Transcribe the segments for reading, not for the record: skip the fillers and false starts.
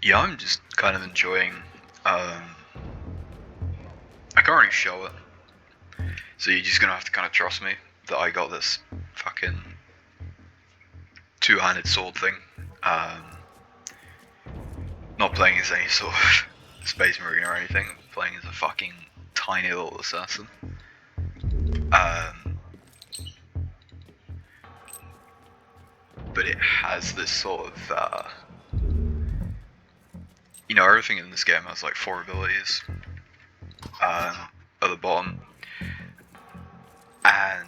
Yeah, I'm just kind of enjoying. I can't really show it, so you're just gonna have to kind of trust me that I got this fucking two-handed sword thing. Um, Not playing as any sort of space marine or anything. I'm playing as a fucking tiny little assassin. But it has this sort of, everything in this game has like 4 abilities at the bottom, and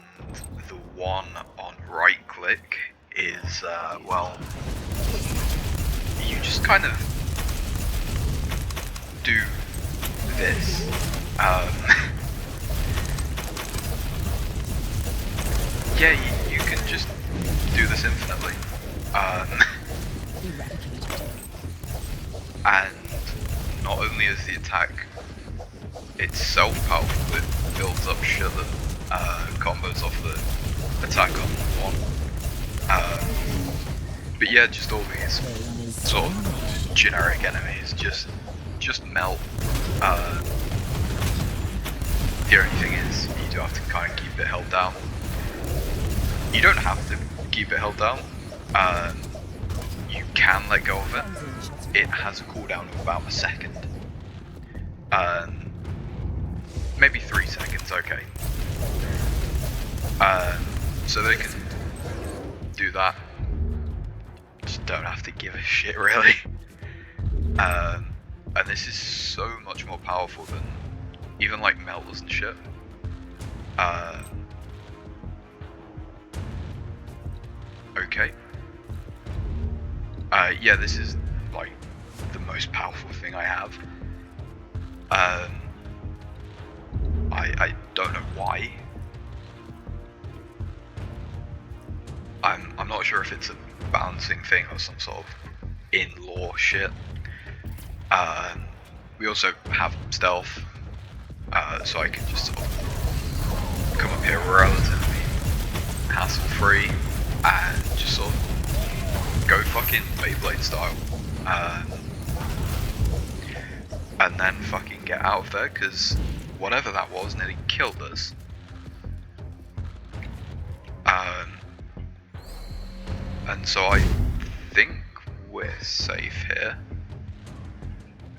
the one on right click is, you just kind of do this. Yeah, you can just do this infinitely. And not only is the attack itself powerful, it builds up shit that combos off the attack on one. But yeah, just all these sort of generic enemies just melt. The only thing is, you do have to kind of keep it held down. You don't have to keep it held down. You can let go of it. It has a cooldown of about a second. Maybe 3 seconds, okay. So they can do that. Just don't have to give a shit, really. And this is so much more powerful than even like melters and shit. Okay. Yeah, this is like the most powerful thing I have. I don't know why. I'm not sure if it's a balancing thing or some sort of in-law shit. We also have stealth, so I can just sort of come up here relatively hassle-free and just sort of go fucking Beyblade style. And then fucking get out of there, because whatever that was nearly killed us. And so I think we're safe here.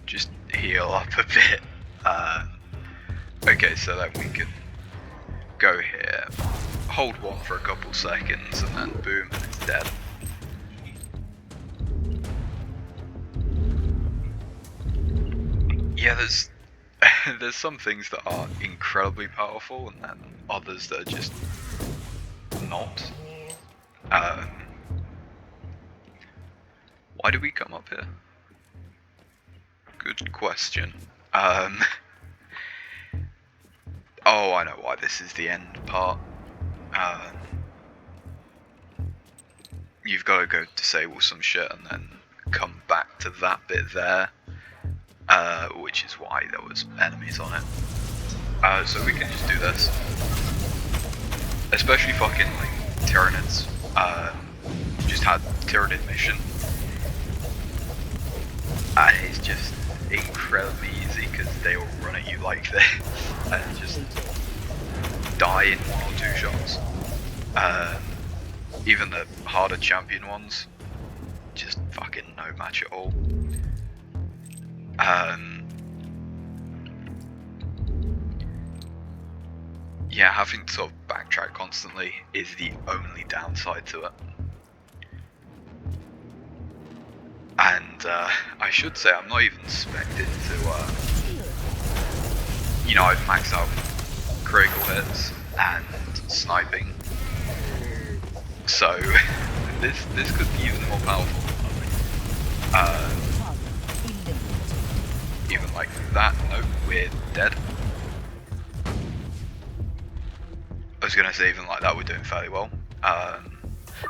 Just heal up a bit. Okay, so then we can go here, hold one for a couple seconds, and then boom, and it's dead. Yeah, there's some things that are incredibly powerful, and then others that are just not. Why do we come up here? Good question. Oh, I know why this is the end part. You've got to go disable some shit and then come back to that bit there, which is why there was enemies on it. So we can just do this. Especially fucking like Tyranids. Just had Tyranid mission. And it's just incredibly easy because they all run at you like this and just die in 1 or 2 shots. Even the harder champion ones, just fucking no match at all. Yeah, having to sort of backtrack constantly is the only downside to it. And I should say I'm not even expected to, I've maxed out critical hits and sniping. So this could be even more powerful. Even like that, nope, we're dead. I was gonna say even like that we're doing fairly well.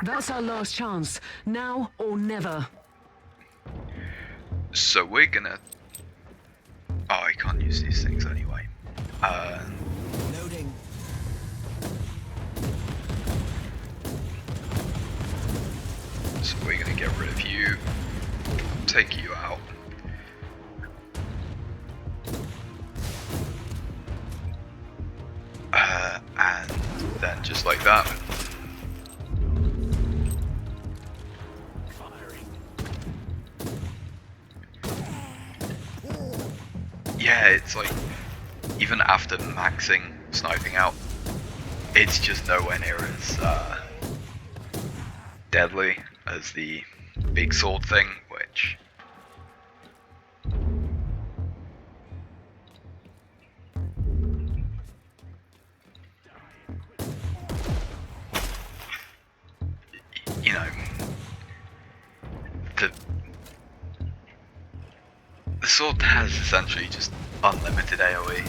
That's our last chance, now or never. So we're gonna... Oh, I can't use these things anyway. Loading. So we're gonna get rid of you, take you out. like that. Yeah, it's like, even after maxing sniping out, it's just nowhere near as deadly as the big sword thing, which... You know, the sword has essentially just unlimited AoE.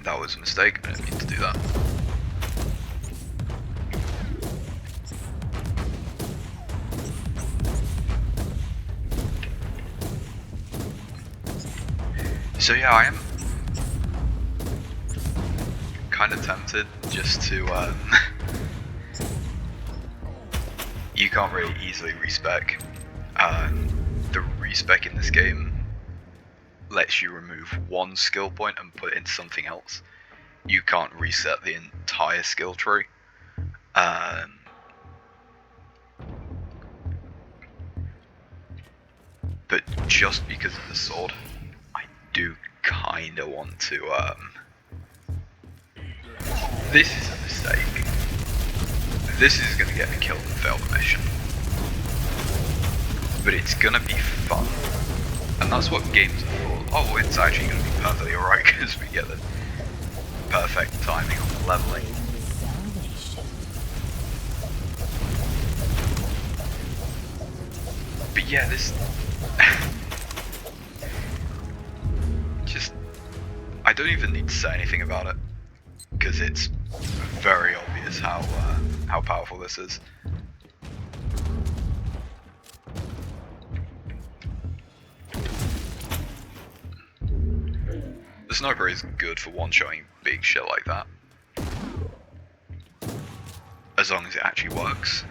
That was a mistake, I didn't mean to do that. So yeah, I am kind of tempted just to, you can't really easily respec. The respec in this game lets you remove one skill point and put it into something else. You can't reset the entire skill tree. But just because of the sword, I do kinda want to, this is a mistake. This is gonna get me killed and fail the mission. But it's gonna be fun. And that's what games are for. Oh, it's actually gonna be perfectly alright because we get the perfect timing on the leveling. But yeah, this... just... I don't even need to say anything about it. Because it's very obvious how powerful this is. The sniper is good for one-shotting big shit like that. As long as it actually works.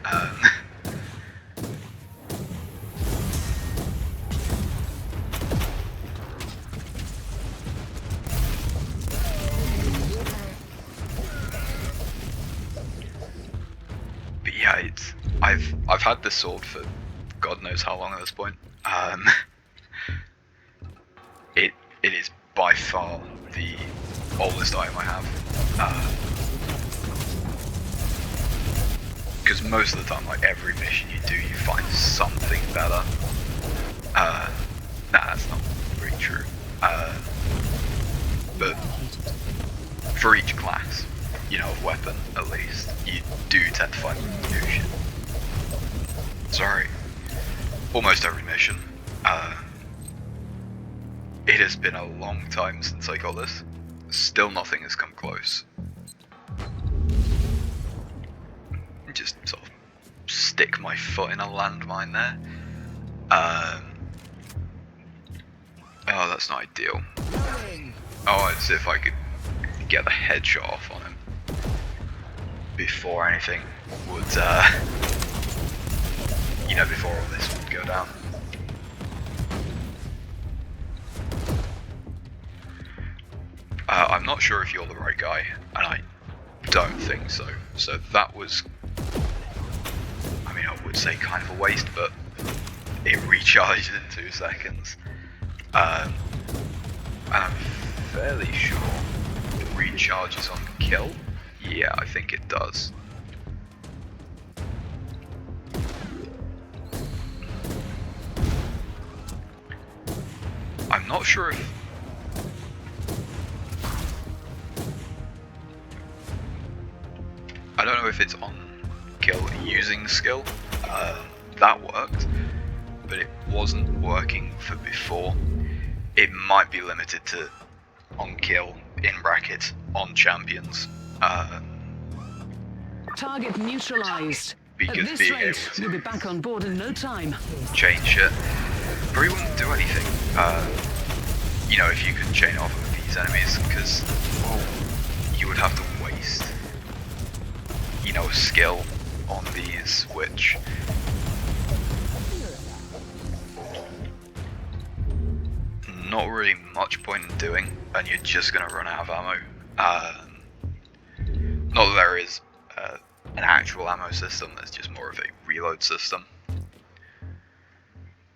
But yeah, it's I've had this sword for God knows how long at this point. It is by far the oldest item I have. Because most of the time, like every mission you do, you find something better. Nah, that's not really true. But for each class, you know, of weapon at least, you do tend to find new shit. Sorry. Almost every mission. It has been a long time since I got this. Still nothing has come close. Just sort of stick my foot in a landmine there. Oh, that's not ideal. Oh, I'd see if I could get the headshot off on him before anything would, you know, before all this would go down. I'm not sure if you're the right guy, and I don't think so. So that was, I mean, I would say kind of a waste, but it recharged in 2 seconds. And I'm fairly sure it recharges on kill. Yeah, I think it does. I'm not sure if... I don't know if it's on kill using skill. That worked, but it wasn't working for before. It might be limited to on kill, in brackets, on champions. Target neutralized. Because At this being rate, able to we'll be back on board in no time. chain shit probably wouldn't do anything. You know, if you could chain off of these enemies, because you would have to waste, you know, skill on these, which not really much point in doing, and you're just gonna run out of ammo Not that there is an actual ammo system, there's just more of a reload system.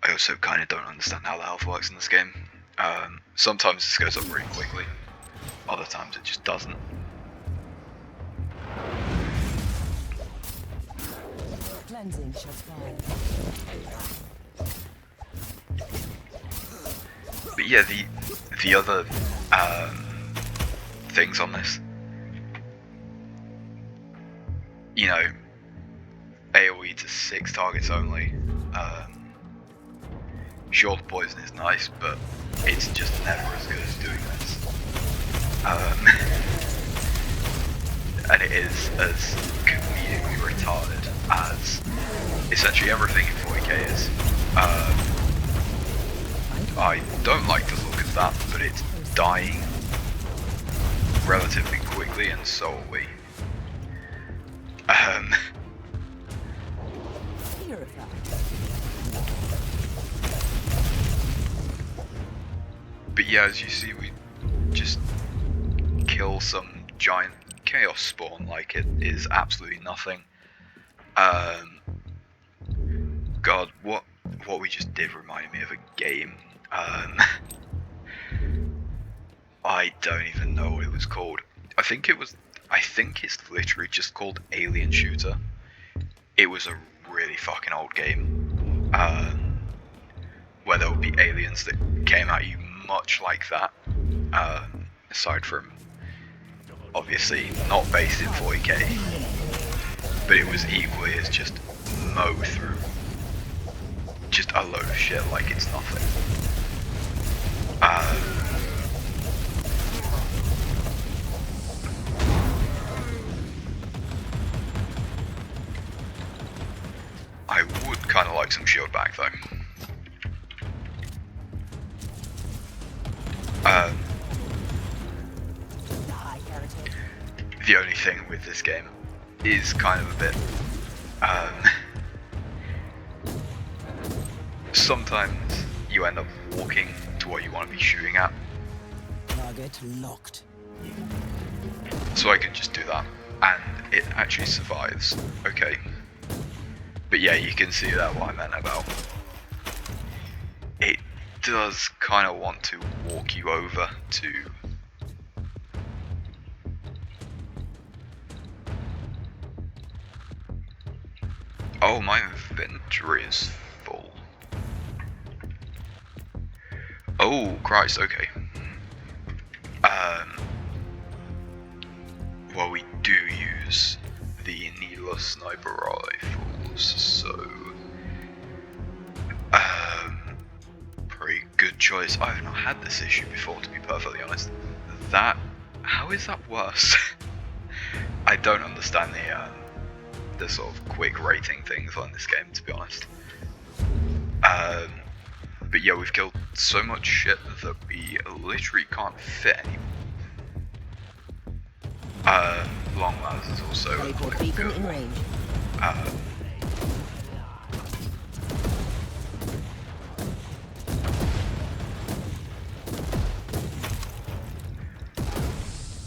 I also kind of don't understand how the health works in this game. Sometimes this goes up really quickly, other times it just doesn't. Cleansing shots fired. But yeah, the other things on this, you know, AoE to 6 targets only. Sure, the poison is nice, but it's just never as good as doing this. And it is as comedically retarded as essentially everything in 40k is. I don't like the look of that, but it's dying relatively quickly, and so are we. Fear of that. But yeah, as you see, we just kill some giant chaos spawn like it is absolutely nothing. God, what we just did reminded me of a game. I don't even know what it was called. I think it's literally just called Alien Shooter. It was a really fucking old game. Where there would be aliens that came at you much like that. Aside from obviously not based in 40k. But it was equally as just mow through just a load of shit like it's nothing. I would kind of like some shield back though. The only thing with this game is kind of a bit sometimes you end up walking to what you want to be shooting at. Target locked. So I can just do that, and it actually survives. Okay. But yeah, you can see that what I meant about. It does kind of want to walk you over to. Oh, my inventory is full. Oh, Christ, okay. Well, we do use the Needler sniper rifles, so pretty good choice. I've not had this issue before, to be perfectly honest. How is that worse? I don't understand the sort of quick rating things on this game, to be honest. But yeah, we've killed so much shit that we literally can't fit anymore. Long ladders is also Teleport beacon in range.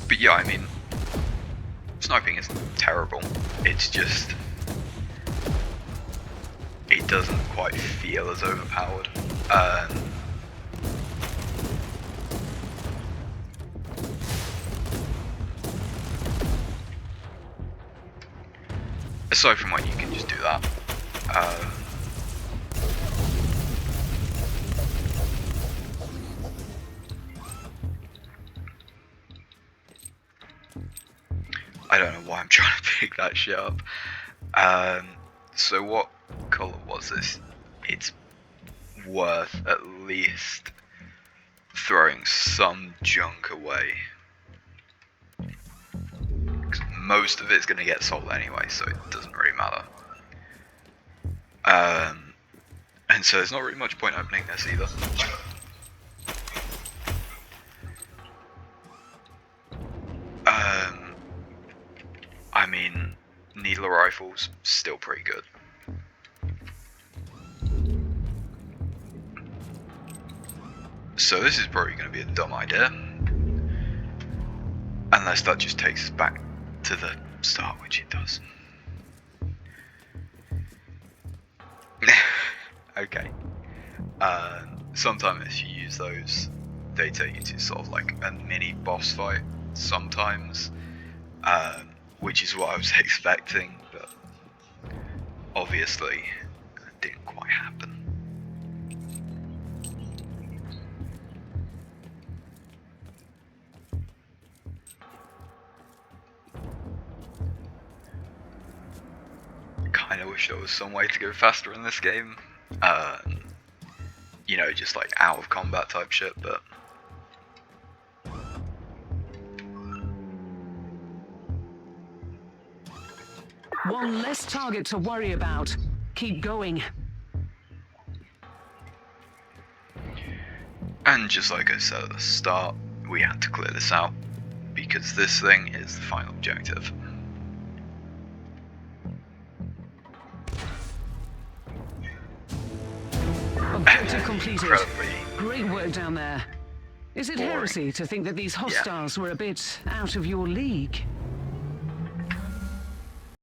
But yeah, I mean, sniping isn't terrible. It's just it doesn't quite feel as overpowered. Aside from when you can just do that. I don't know why I'm trying to pick that shit up. So what colour was this? It's worth at least throwing some junk away. Most of it's going to get sold anyway, so it doesn't really matter. And so there's not really much point opening this either. I mean, Needler rifles, still pretty good. So this is probably going to be a dumb idea. And Unless that just takes us back to the start, which it does. Okay. Sometimes if you use those, they take you to sort of like a mini boss fight sometimes, which is what I was expecting, but obviously it didn't quite happen. Kinda wish there was some way to go faster in this game. You know, just like out of combat type shit, but One less target to worry about. Keep going. and just like I said at the start, we had to clear this out because this thing is the final objective. Objective completed. Incredibly Great work down there. Is it boring. heresy to think that these hostiles were a bit out of your league?